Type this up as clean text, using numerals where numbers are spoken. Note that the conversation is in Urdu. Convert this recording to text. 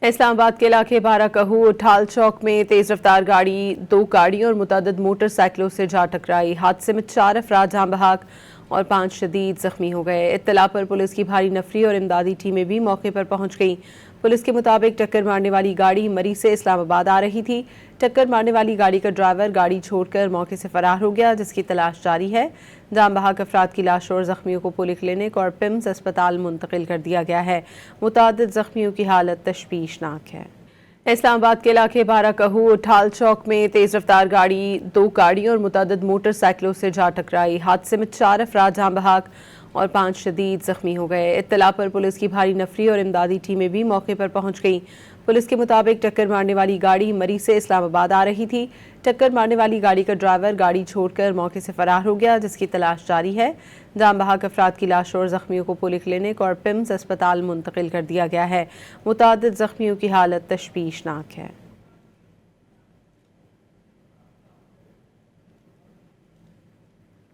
اسلام آباد کے علاقے بارہ کہو ٹھال چوک میں تیز رفتار گاڑی دو گاڑیوں اور متعدد موٹر سائیکلوں سے جا ٹکرائی۔ حادثے میں 4 افراد جاں بحق اور 5 شدید زخمی ہو گئے۔ اطلاع پر پولیس کی بھاری نفری اور امدادی ٹیمیں بھی موقع پر پہنچ گئیں۔ پولیس کے مطابق ٹکر مارنے والی گاڑی مری سے اسلام آباد آ رہی تھی۔ ٹکر مارنے والی گاڑی کا ڈرائیور گاڑی چھوڑ کر موقع سے فرار ہو گیا، جس کی تلاش جاری ہے۔ جاں بحق افراد کی لاشوں اور زخمیوں کو پولی کلینک اور پمز اسپتال منتقل کر دیا گیا ہے۔ متعدد زخمیوں کی حالت تشویشناک ہے۔ اسلام آباد کے علاقے بارہ کہو ٹھال چوک میں تیز رفتار گاڑی دو گاڑیوں اور متعدد موٹر سائیکلوں سے جا ٹکرائی۔ حادثے میں 4 افراد جاں بحق اور 5 شدید زخمی ہو گئے۔ اطلاع پر پولیس کی بھاری نفری اور امدادی ٹیمیں بھی موقع پر پہنچ گئیں۔ پولیس کے مطابق ٹکر مارنے والی گاڑی مری سے اسلام آباد آ رہی تھی۔ ٹکر مارنے والی گاڑی کا ڈرائیور گاڑی چھوڑ کر موقع سے فرار ہو گیا، جس کی تلاش جاری ہے۔ جاں بحق افراد کی لاشوں اور زخمیوں کو پولی کلینک اور پمز اسپتال منتقل کر دیا گیا ہے۔ متعدد زخمیوں کی حالت تشویشناک ہے۔